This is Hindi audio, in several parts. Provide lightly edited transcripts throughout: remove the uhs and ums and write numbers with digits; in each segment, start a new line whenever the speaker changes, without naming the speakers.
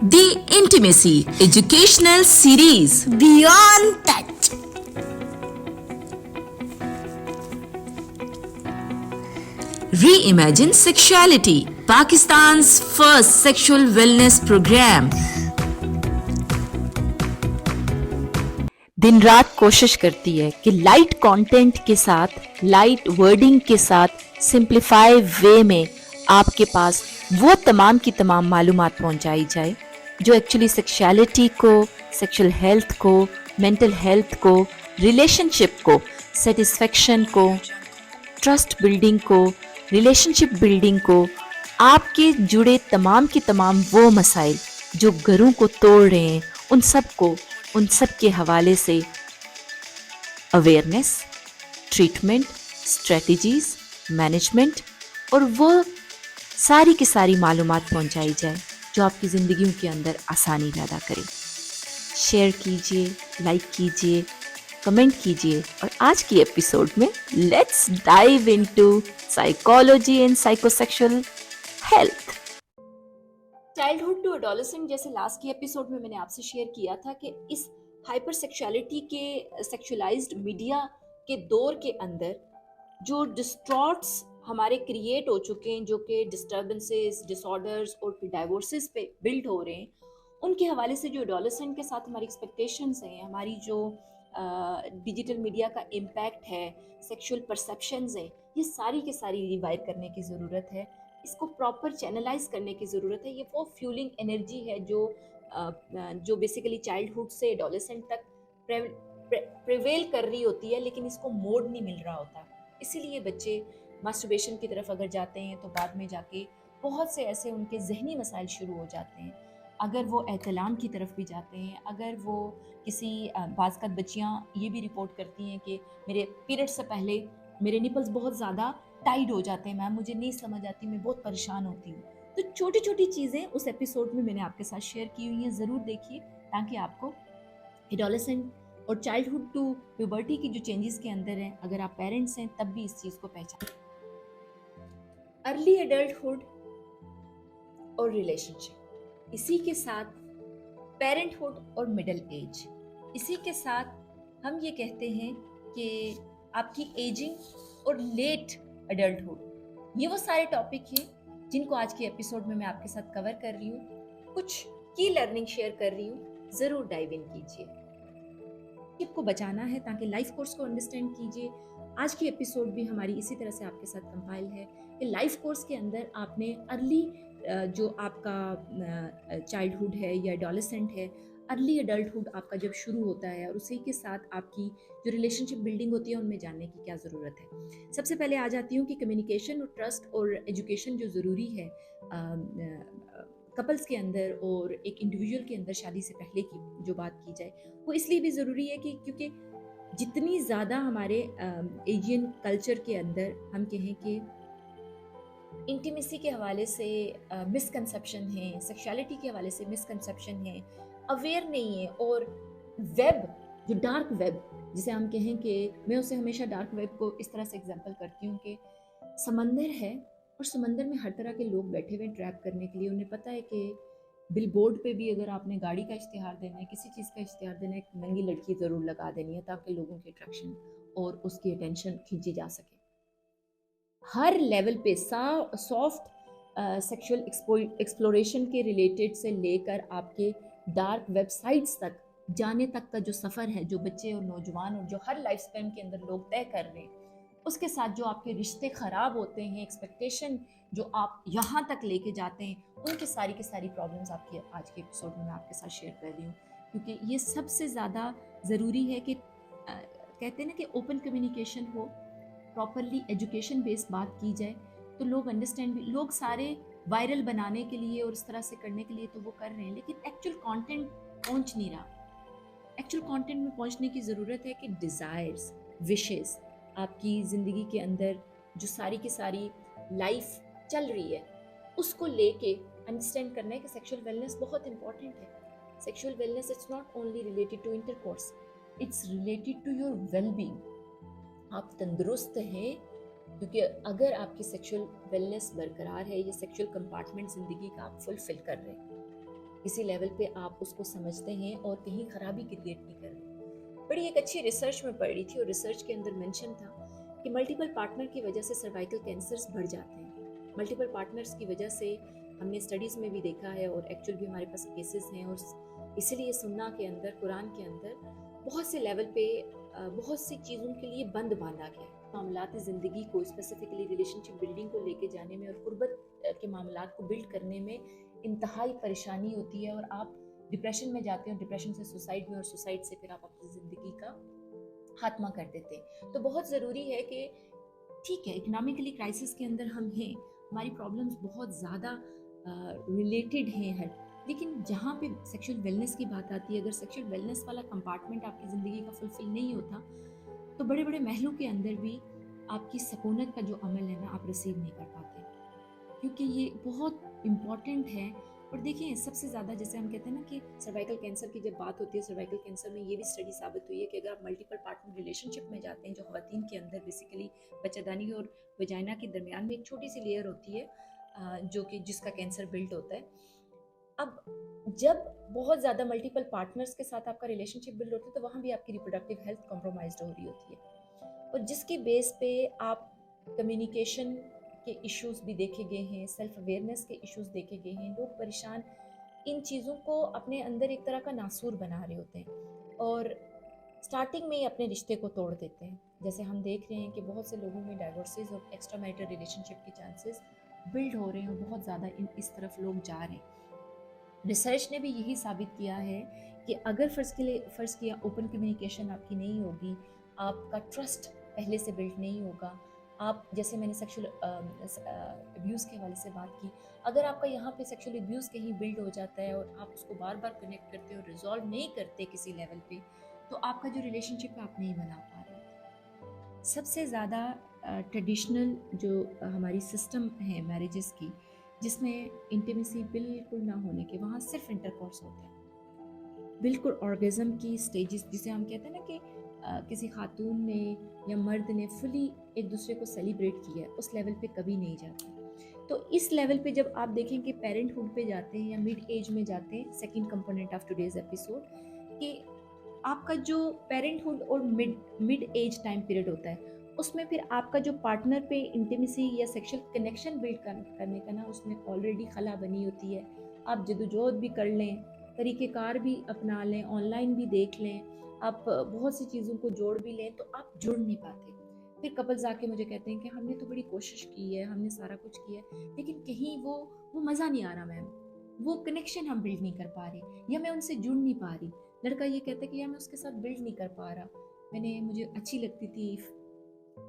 The Intimacy Educational Series
Beyond Touch.
Reimagine Sexuality, Pakistan's first sexual wellness program.
दिन रात कोशिश करती है कि लाइट कंटेंट के साथ, लाइट वर्डिंग के साथ, सिंप्लीफाई वे में आपके पास वो तमाम की तमाम मालूमात पहुंचाई जाए जो एक्चुअली सेक्सुअलिटी को, सेक्सुअल हेल्थ को, मेंटल हेल्थ को, रिलेशनशिप को, सेटिस्फेक्शन को, ट्रस्ट बिल्डिंग को, रिलेशनशिप बिल्डिंग को, आपके जुड़े तमाम की तमाम वो मसाइल जो घरों को तोड़ रहे हैं उन सब के हवाले से अवेयरनेस, ट्रीटमेंट, स्ट्रेटजीज, मैनेजमेंट और वो सारी की सारी मालूमात पहुंचाई जाए जो आपकी ज़िंदगियों के अंदर आसानी पैदा करे। शेयर कीजिए, लाइक कीजिए, कमेंट कीजिए और आज की एपिसोड में let's dive into psychology and psychosexual health. Childhood to adolescent जैसे लास्ट के एपिसोड में मैंने आपसे शेयर किया था कि इस हाइपर सेक्सुअलिटी के सेक्सुअलाइज्ड मीडिया के दौर के अंदर जो डिस्ट्रॉट्स हमारे क्रिएट हो चुके हैं, जो कि डिस्टर्बेंसेस, डिसऑर्डर्स और फिर डाइवोर्सेस पे बिल्ड हो रहे हैं, उनके हवाले से जो एडोलेसेंट के साथ हमारी एक्सपेक्टेशंस हैं, हमारी जो डिजिटल मीडिया का इम्पैक्ट है, सेक्सुअल परसेप्शंस हैं, ये सारी के सारी रिवाइव करने की ज़रूरत है। इसको प्रॉपर चैनलाइज करने की ज़रूरत है। ये वो फ्यूलिंग एनर्जी है जो बेसिकली चाइल्डहुड से एडोलेसेंट तक प्रिवेल कर रही होती है, लेकिन इसको मोड नहीं मिल रहा होता। इसीलिए बच्चे मास्टरबेशन की तरफ अगर जाते हैं तो बाद में जाके बहुत से ऐसे उनके जहनी मसाइल शुरू हो जाते हैं। अगर वो एहतलाम की तरफ भी जाते हैं, अगर वो किसी बाज़ बच्चियाँ ये भी रिपोर्ट करती हैं कि मेरे पीरियड से पहले मेरे निपल्स बहुत ज़्यादा टाइट हो जाते हैं, मैम मुझे नहीं समझ आती, मैं बहुत परेशान होती हूँ। तो छोटी छोटी चीज़ें उस एपिसोड में मैंने आपके साथ शेयर की हुई हैं, ज़रूर देखिए ताकि आपको एडोलेसेंट और चाइल्डहुड टू प्यूबर्टी की जो चेंजेस के अंदर हैं, अगर आप पेरेंट्स हैं तब भी इस चीज़ को पहचान। अर्ली एडल्टहुड और रिलेशनशिप, इसी के साथ पेरेंटहुड और मिडिल एज, इसी के साथ हम ये कहते हैं कि आपकी एजिंग और लेट एडल्टहुड, ये वो सारे टॉपिक हैं जिनको आज के एपिसोड में मैं आपके साथ कवर कर रही हूँ, कुछ की लर्निंग शेयर कर रही हूँ। ज़रूर डाइव इन कीजिए। को बचाना है ताकि लाइफ कोर्स को अंडरस्टैंड कीजिए। आज की एपिसोड भी हमारी इसी तरह से आपके साथ कंपाइल है कि लाइफ कोर्स के अंदर आपने अर्ली जो आपका चाइल्डहुड है या एडोलेसेंट है, अर्ली एडल्टहुड आपका जब शुरू होता है और उसी के साथ आपकी जो रिलेशनशिप बिल्डिंग होती है उनमें जानने की क्या ज़रूरत है। सबसे पहले आ जाती हूँ कि कम्युनिकेशन और ट्रस्ट और एजुकेशन जो ज़रूरी है कपल्स के अंदर और एक इंडिविजुअल के अंदर शादी से पहले की जो बात की जाए, वो इसलिए भी ज़रूरी है कि क्योंकि जितनी ज़्यादा हमारे एशियन कल्चर के अंदर हम कहें कि इंटीमेसी के हवाले से मिसकंसेप्शन है, सेक्सुअलिटी के हवाले से मिसकंसेप्शन है, अवेयर नहीं है, और वेब जो डार्क वेब जिसे हम कहें कि मैं उसे हमेशा डार्क वेब को इस तरह से एग्जांपल करती हूँ कि समंदर है और समंदर में हर तरह के लोग बैठे हुए ट्रैप करने के लिए। उन्हें पता है कि बिल बोर्ड पे भी अगर आपने गाड़ी का इश्तिहार देना है, किसी चीज़ का इश्तिहार देना है, एक नंगी लड़की ज़रूर लगा देनी है ताकि लोगों की अट्रैक्शन और उसकी अटेंशन खींची जा सके। हर लेवल पे सॉफ्ट सेक्सुअल एक्सप्लोरेशन के रिलेटेड से लेकर आपके डार्क वेबसाइट्स तक जाने तक का जो सफ़र है, जो बच्चे और नौजवान और जो हर लाइफ स्पैन के अंदर लोग तय कर रहे हैं, उसके साथ जो आपके रिश्ते ख़राब होते हैं, एक्सपेक्टेशन जो आप यहाँ तक लेके जाते हैं, उनकी सारी की सारी प्रॉब्लम्स आपकी आज के एपिसोड में मैं आपके साथ शेयर कर रही हूँ, क्योंकि ये सबसे ज़्यादा ज़रूरी है कि कहते हैं ना कि ओपन कम्युनिकेशन हो, प्रॉपरली एजुकेशन बेस्ड बात की जाए तो लोग अंडरस्टैंड भी, लोग सारे वायरल बनाने के लिए और इस तरह से करने के लिए तो वो कर रहे हैं, लेकिन एक्चुअल कंटेंट पहुंच नहीं रहा। एक्चुअल कंटेंट में पहुंचने की ज़रूरत है कि डिज़ायर्स, विशेस, आपकी ज़िंदगी के अंदर जो सारी की सारी लाइफ चल रही है उसको लेके अंडरस्टैंड करना है कि सेक्सुअल वेलनेस बहुत इंपॉर्टेंट है। Sexual wellness it's not only related to intercourse, it's related to your wellbeing. आप तंदुरुस्त हैं क्योंकि अगर आपकी सेक्सुअल वेलनेस बरकरार है, ये सेक्सुअल कंपार्टमेंट ज़िंदगी का आप फुलफिल कर रहे हैं।
किसी लेवल पे आप उसको समझते हैं और कहीं खराबी क्रिएट नहीं कर रहे। बड़ी एक अच्छी रिसर्च में पढ़ी थी और रिसर्च के अंदर मेंशन था कि मल्टीपल पार्टनर की वजह से सर्वाइकल कैंसर्स बढ़ जाते हैं। मल्टीपल पार्टनर्स की वजह से हमने स्टडीज़ में भी देखा है और एक्चुअल भी हमारे पास केसेस हैं, और इसीलिए सुन्ना के अंदर, कुरान के अंदर बहुत से लेवल पे बहुत सी चीज़ों के लिए बंद बांधा गया है। मामलाती ज़िंदगी को, स्पेसिफिकली रिलेशनशिप बिल्डिंग को लेके जाने में और कुर्बत के मामलात को बिल्ड करने में इंतहाई परेशानी होती है, और आप डिप्रेशन में जाते हैं, डिप्रेशन से सुसाइड में, और सुसाइड से फिर आप अपनी ज़िंदगी का खात्मा कर देते हैं। तो बहुत ज़रूरी है कि ठीक है, इकोनॉमिकली क्राइसिस के अंदर हम हैं, हमारी प्रॉब्लम्स बहुत ज़्यादा रिलेटेड हैं हर, लेकिन जहाँ पे सेक्सुअल वेलनेस की बात आती है, अगर सेक्सुअल वेलनेस वाला कंपार्टमेंट आपकी ज़िंदगी का फुलफिल नहीं होता, तो बड़े बड़े महलों के अंदर भी आपकी सकूनत का जो अमल है ना, आप रिसीव नहीं कर पाते, क्योंकि ये बहुत इम्पॉर्टेंट है। और देखिए, सबसे ज़्यादा जैसे हम कहते हैं ना कि सर्वाइकल कैंसर की जब बात होती है, सर्वाइकल कैंसर में ये भी स्टडी साबित हुई है कि अगर आप मल्टीपल पार्टनर रिलेशनशिप में जाते हैं, जो ख़वातीन के अंदर बेसिकली बच्चेदानी और वजाइना के दरमियान में एक छोटी सी लेयर होती है जो कि जिसका कैंसर बिल्ड होता है। अब जब बहुत ज़्यादा मल्टीपल पार्टनर्स के साथ आपका रिलेशनशिप बिल्ड होता है, तो वहाँ भी आपकी रिप्रोडक्टिव हेल्थ कॉम्प्रोमाइज़ हो रही होती है, और जिसकी बेस पे आप कम्युनिकेशन के इश्यूज भी देखे गए हैं, सेल्फ अवेयरनेस के इश्यूज देखे गए हैं। लोग परेशान इन चीज़ों को अपने अंदर एक तरह का नासूर बना रहे होते हैं और स्टार्टिंग में ही अपने रिश्ते को तोड़ देते हैं। जैसे हम देख रहे हैं कि बहुत से लोगों में डाइवोर्सेस और एक्स्ट्रा मैरिटल रिलेशनशिप के चांसेस बिल्ड हो रहे हैं, और बहुत ज़्यादा इस तरफ लोग जा रहे हैं। रिसर्च ने भी यही साबित किया है कि अगर फ़र्ज़ किया ओपन कम्युनिकेशन आपकी नहीं होगी, आपका ट्रस्ट पहले से बिल्ड नहीं होगा, आप, जैसे मैंने सेक्सुअल अब्यूज़ के हवाले से बात की, अगर आपका यहाँ पे सेक्सुअल अब्यूज़ कहीं बिल्ड हो जाता है और आप उसको बार बार कनेक्ट करते हो, रिजॉल्व नहीं करते किसी लेवल पे, तो आपका जो रिलेशनशिप है आप नहीं बना पा रहे। सबसे ज़्यादा ट्रेडिशनल जो हमारी सिस्टम है मैरिजेस की, जिसमें इंटीमेसी बिल्कुल ना होने के, वहाँ सिर्फ इंटरकोर्स होता है, बिल्कुल ऑर्गेज़म की स्टेजेस जिसे हम कहते हैं ना कि किसी खातून ने या मर्द ने फुली एक दूसरे को सेलिब्रेट किया है, उस लेवल पे कभी नहीं जाता। तो इस लेवल पे जब आप देखें कि पेरेंटहुड पे जाते हैं या मिड एज में जाते हैं, second component of today's episode, कि आपका जो पेरेंटहुड और मिड एज टाइम पीरियड होता है, उसमें फिर आपका जो पार्टनर पे इंटीमेसी या सेक्सुअल कनेक्शन बिल्ड करने का ना, उसमें ऑलरेडी खला बनी होती है। आप जदोजहद भी कर लें, तरीक़ेकार भी अपना लें, ऑनलाइन भी देख लें, आप बहुत सी चीज़ों को जोड़ भी लें, तो आप जुड़ नहीं पाते। फिर कपल्स आके मुझे कहते हैं कि हमने तो बड़ी कोशिश की है, हमने सारा कुछ किया है, लेकिन कहीं वो मज़ा नहीं आ रहा मैम, वो कनेक्शन हम बिल्ड नहीं कर पा रहे, या मैं उनसे जुड़ नहीं पा रही। लड़का ये कहता है कि यार मैं उसके साथ बिल्ड नहीं कर पा रहा, मुझे अच्छी लगती थी,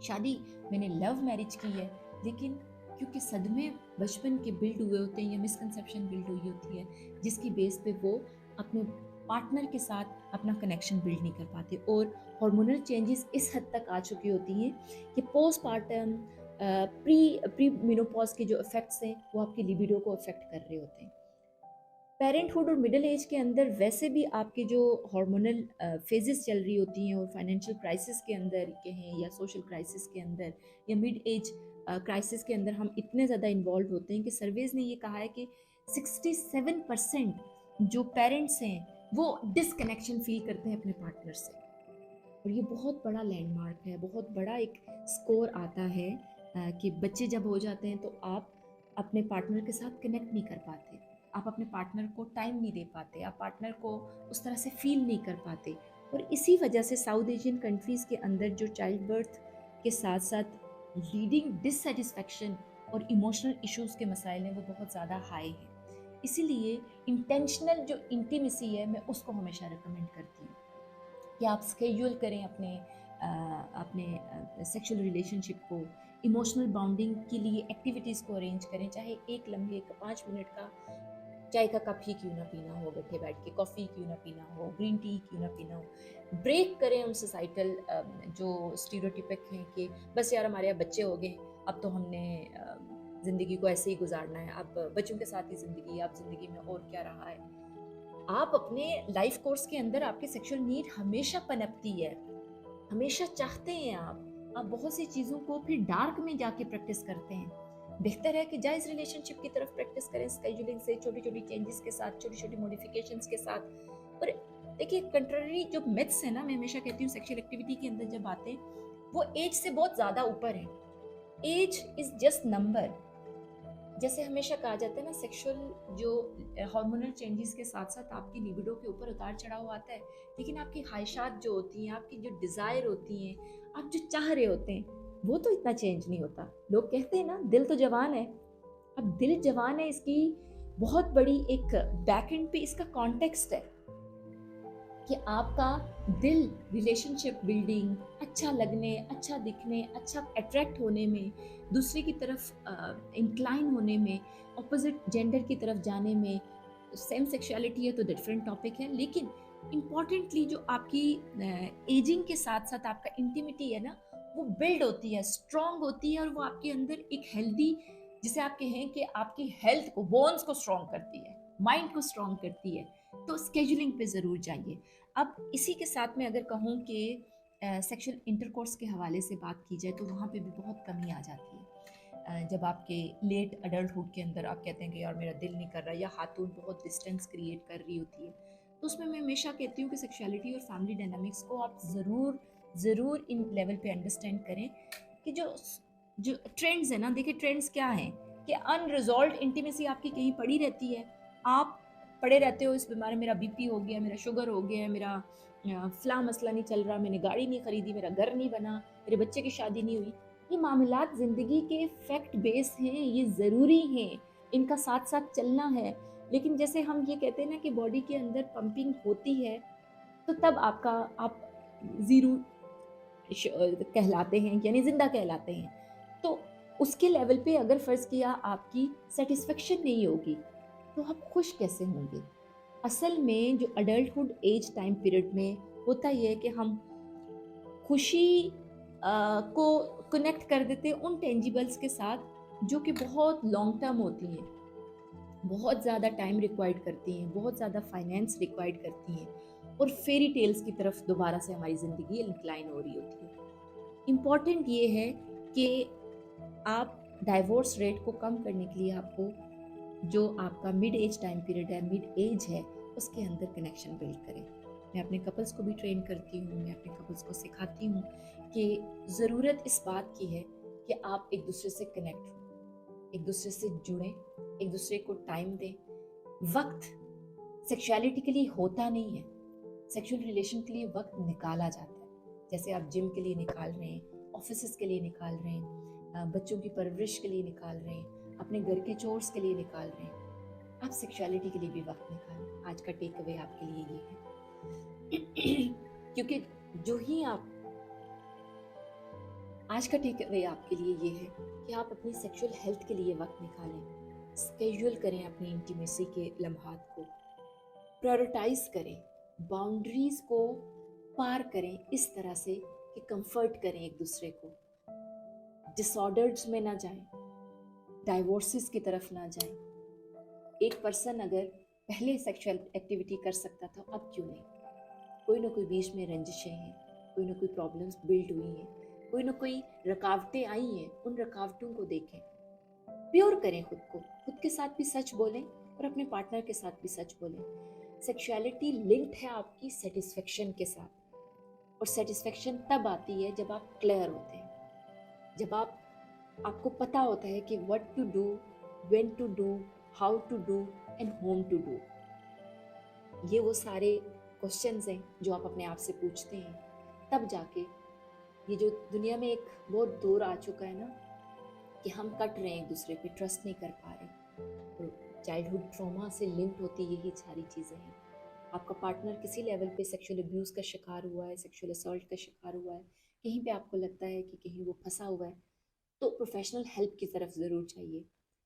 शादी मैंने लव मैरिज की है, लेकिन क्योंकि सदमे बचपन के बिल्ड हुए होते हैं या मिसकंसेप्शन बिल्ड हुई होती है, जिसकी बेस पे वो अपने पार्टनर के साथ अपना कनेक्शन बिल्ड नहीं कर पाते, और हार्मोनल चेंजेस इस हद तक आ चुकी होती हैं कि पोस्टपार्टम प्री मेनोपॉज के जो इफ़ेक्ट्स हैं वो आपकी लिबिडो को अफेक्ट कर रहे होते हैं। पेरेंटहुड और मिडिल एज के अंदर वैसे भी आपके जो हार्मोनल फेजेस चल रही होती हैं, और फाइनेंशियल क्राइसिस के अंदर के हैं या सोशल क्राइसिस के अंदर या मिड एज क्राइसिस के अंदर हम इतने ज़्यादा इन्वॉल्व होते हैं कि सर्वेज ने ये कहा है कि 67% जो पेरेंट्स हैं वो डिसकनेक्शन फील करते हैं अपने पार्टनर से, और ये बहुत बड़ा लैंडमार्क है, बहुत बड़ा एक स्कोर आता है कि बच्चे जब हो जाते हैं तो आप अपने पार्टनर के साथ कनेक्ट नहीं कर पाते, आप अपने पार्टनर को टाइम नहीं दे पाते, आप पार्टनर को उस तरह से फील नहीं कर पाते। और इसी वजह से साउथ एशियन कंट्रीज़ के अंदर जो चाइल्ड बर्थ के साथ साथ लीडिंग डिससेटिस्फैक्शन और इमोशनल इश्यूज़ के मसाइल हैं, वो बहुत ज़्यादा हाई हैं। इसीलिए इंटेंशनल जो इंटीमेसी है, मैं उसको हमेशा रिकमेंड करती हूँ कि आप स्केड्यूल करें अपने सेक्सुअल रिलेशनशिप को, इमोशनल बॉन्डिंग के लिए एक्टिविटीज़ को अरेंज करें, चाहे एक लम्हे का 5 मिनट का चाय का कप ही क्यों ना पीना हो, बैठे बैठ के कॉफ़ी क्यों ना पीना हो, ग्रीन टी क्यों ना पीना हो, ब्रेक करें उन सोसाइटल जो स्टीरियोटिपिक हैं कि बस यार हमारे यहाँ बच्चे हो गए, अब तो हमने ज़िंदगी को ऐसे ही गुजारना है, अब बच्चों के साथ ही ज़िंदगी, अब ज़िंदगी में और क्या रहा है। आप अपने लाइफ कोर्स के अंदर आपकी सेक्सुअल नीड हमेशा पनपती है, हमेशा चाहते हैं आप बहुत सी चीज़ों को फिर डार्क में जाके प्रैक्टिस करते हैं, बेहतर है कि जायज़ रिलेशनशिप की तरफ प्रैक्टिस करें, स्केड्यूलिंग से, छोटी छोटी चेंजेस के साथ, छोटी छोटी मॉडिफिकेशंस के साथ। और देखिए, कंट्ररी जो मिथ्स है ना, मैं हमेशा कहती हूँ सेक्सुअल एक्टिविटी के अंदर जब आते हैं, वो एज से बहुत ज़्यादा ऊपर है। Age is just number. जैसे हमेशा कहा जाता है ना, सेक्सुअल जो हार्मोनल चेंजेस के साथ साथ आपकी लिबिडो के ऊपर उतार चढ़ाव आता है, लेकिन आपकी ख्वाहिशात जो होती हैं, आपकी जो डिज़ायर होती हैं, आप जो चाह रहे होते हैं, वो तो इतना चेंज नहीं होता। लोग कहते हैं ना, दिल तो जवान है। अब दिल जवान है, इसकी बहुत बड़ी एक बैक एंड पे इसका कॉन्टेक्स्ट है कि आपका दिल रिलेशनशिप बिल्डिंग, अच्छा लगने, अच्छा दिखने, अच्छा अट्रैक्ट होने में, दूसरे की तरफ इंक्लाइन होने में, ऑपोजिट जेंडर की तरफ जाने में। सेम सेक्सुअलिटी है तो डिफरेंट टॉपिक है, लेकिन इम्पॉर्टेंटली जो आपकी एजिंग के साथ साथ आपका इंटीमिटी है ना, वो बिल्ड होती है, स्ट्रांग होती है, और वो आपके अंदर एक हेल्दी, जिसे आप कहें कि आपकी हेल्थ को, बोन्स को स्ट्रांग करती है, माइंड को स्ट्रांग करती है। तो स्केजुलिंग पे ज़रूर जाइए। अब इसी के साथ में अगर कहूँ कि सेक्सुअल इंटरकोर्स के हवाले से बात की जाए, तो वहाँ पे भी बहुत कमी आ जाती है। जब आपके लेट अडल्टहुड के अंदर आप कहते हैं कि यार मेरा दिल नहीं कर रहा, या खातून बहुत डिस्टेंस क्रिएट कर रही होती है, तो उसमें मैं हमेशा कहती हूँ कि सेक्सुअलिटी और फैमिली डायनामिक्स को आप ज़रूर इन लेवल पे अंडरस्टैंड करें कि जो ट्रेंड्स है ना, देखिए ट्रेंड्स क्या हैं कि अनरिजॉल्व इंटीमेसी आपकी कहीं पड़ी रहती है। आप पड़े रहते हो इस बीमारी, मेरा बीपी हो गया, मेरा शुगर हो गया, मेरा फला मसला नहीं चल रहा, मैंने गाड़ी नहीं खरीदी, मेरा घर नहीं बना, मेरे बच्चे की शादी नहीं हुई। ये मामलात ज़िंदगी के फैक्ट बेस हैं, ये ज़रूरी हैं, इनका साथ साथ चलना है। लेकिन जैसे हम ये कहते हैं ना कि बॉडी के अंदर पंपिंग होती है, तो तब आप ज़ीरो कहलाते हैं, यानी ज़िंदा कहलाते हैं। तो उसके लेवल पे अगर फ़र्ज़ किया आपकी सेटिस्फेक्शन नहीं होगी, तो आप खुश कैसे होंगे? असल में जो अडल्टहुड एज टाइम पीरियड में होता ये है कि हम खुशी को कनेक्ट कर देते हैं उन टेंजिबल्स के साथ जो कि बहुत लॉन्ग टर्म होती हैं, बहुत ज़्यादा टाइम रिक्वायर्ड करती हैं, बहुत ज़्यादा फाइनेंस रिक्वायर्ड करती हैं, और फेरी टेल्स की तरफ दोबारा से हमारी ज़िंदगी इंक्लाइन हो रही होती है। इम्पॉर्टेंट ये है कि आप डाइवोर्स रेट को कम करने के लिए आपको जो आपका मिड एज टाइम पीरियड है, मिड एज है, उसके अंदर कनेक्शन बिल्ड करें। मैं अपने कपल्स को भी ट्रेन करती हूँ, मैं अपने कपल्स को सिखाती हूँ कि ज़रूरत इस बात की है कि आप एक दूसरे से कनेक्ट हो, एक दूसरे से जुड़ें, एक दूसरे को टाइम दें। वक्त सेक्सुअलिटी के लिए होता नहीं है, सेक्सुअल रिलेशन के लिए वक्त निकाला जाता है। जैसे आप जिम के लिए निकाल रहे हैं, ऑफिस के लिए निकाल रहे हैं, बच्चों की परवरिश के लिए निकाल रहे हैं, अपने घर के चोर्स के लिए निकाल रहे हैं, आप सेक्सुअलिटी के लिए भी वक्त निकालें। आज का टेक अवे आपके लिए ये है क्योंकि जो ही आप आज का टेक अवे आपके लिए ये है कि आप अपनी सेक्सुअल हेल्थ के लिए वक्त निकालें, स्केड्यूल करें अपनी इंटीमेसी के लम्हात को, प्रायोरिटाइज करें, बाउंड्रीज को पार करें इस तरह से कि कंफर्ट करें एक दूसरे को, डिसऑर्डर्स में ना जाएं, डाइवोर्सेस की तरफ ना जाएं। एक पर्सन अगर पहले सेक्सुअल एक्टिविटी कर सकता था, अब क्यों नहीं? कोई ना कोई बीच में रंजिशें हैं, कोई ना कोई प्रॉब्लम्स बिल्ड हुई हैं, कोई ना कोई रुकावटें आई हैं, उन रुकावटों को देखें, प्योर करें खुद को, खुद के साथ भी सच बोलें और अपने पार्टनर के साथ भी सच बोलें। सेक्सुअलिटी लिंक्ड है आपकी सेटिस्फेक्शन के साथ, और सेटिस्फेक्शन तब आती है जब आप क्लियर होते हैं, जब आपको पता होता है कि what to do, when to do, how to do and whom to do. ये वो सारे क्वेश्चंस हैं जो आप अपने आप से पूछते हैं, तब जाके ये जो दुनिया में एक बहुत दौर आ चुका है ना कि हम कट रहे हैं, एक दूसरे पे ट्रस्ट नहीं कर पा रहे, तो चाइल्डहुड ट्रॉमा से लिंक्ड होती यही सारी चीज़ें हैं। आपका पार्टनर किसी लेवल पे सेक्सुअल अब्यूज़ का शिकार हुआ है, सेक्सुअल असॉल्ट का शिकार हुआ है, कहीं पे आपको लगता है कि कहीं वो फंसा हुआ है, तो प्रोफेशनल हेल्प की तरफ ज़रूर चाहिए।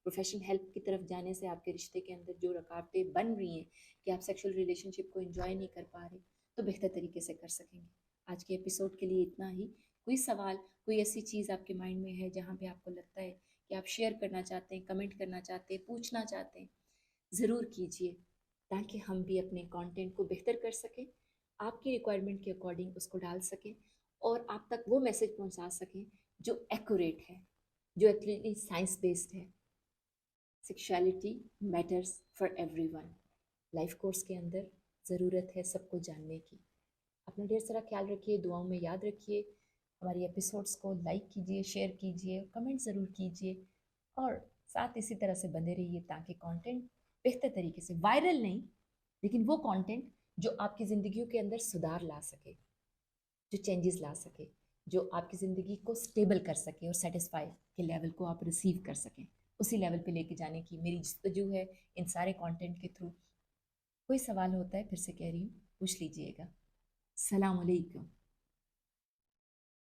प्रोफेशनल हेल्प की तरफ जाने से आपके रिश्ते के अंदर जो रुकावटें बन रही हैं कि आप सेक्सुअल रिलेशनशिप को एंजॉय नहीं कर पा रहे, तो बेहतर तरीके से कर सकेंगे। आज के एपिसोड के लिए इतना ही। कोई सवाल, कोई ऐसी चीज़ आपके माइंड में है जहाँ पे आपको लगता है कि आप शेयर करना चाहते हैं, कमेंट करना चाहते हैं, पूछना चाहते हैं, ज़रूर कीजिए, ताकि हम भी अपने कंटेंट को बेहतर कर सकें, आपकी रिक्वायरमेंट के अकॉर्डिंग उसको डाल सकें, और आप तक वो मैसेज पहुंचा सकें जो एक्यूरेट है, जो एक्चुअली साइंस बेस्ड है। Sexuality matters for everyone. Life course के अंदर ज़रूरत है सबको जानने की। अपना ढेर सारा ख्याल रखिए, दुआओं में याद रखिए। हमारी एपिसोड्स को लाइक कीजिए, शेयर कीजिए, कमेंट ज़रूर कीजिए और साथ इसी तरह से बने रहिए ताकि कंटेंट बेहतर तरीके से, वायरल नहीं लेकिन वो कंटेंट जो आपकी ज़िंदगियों के अंदर सुधार ला सके, जो चेंजेस ला सके, जो आपकी ज़िंदगी को स्टेबल कर सके और सेटिस्फाई के लेवल को आप रिसीव कर सकें, उसी लेवल पे लेके जाने की मेरी जस्तजू है इन सारे कंटेंट के थ्रू। कोई सवाल होता है फिर से कह रही हूँ, पूछ लीजिएगा। सलाम अलैकुम।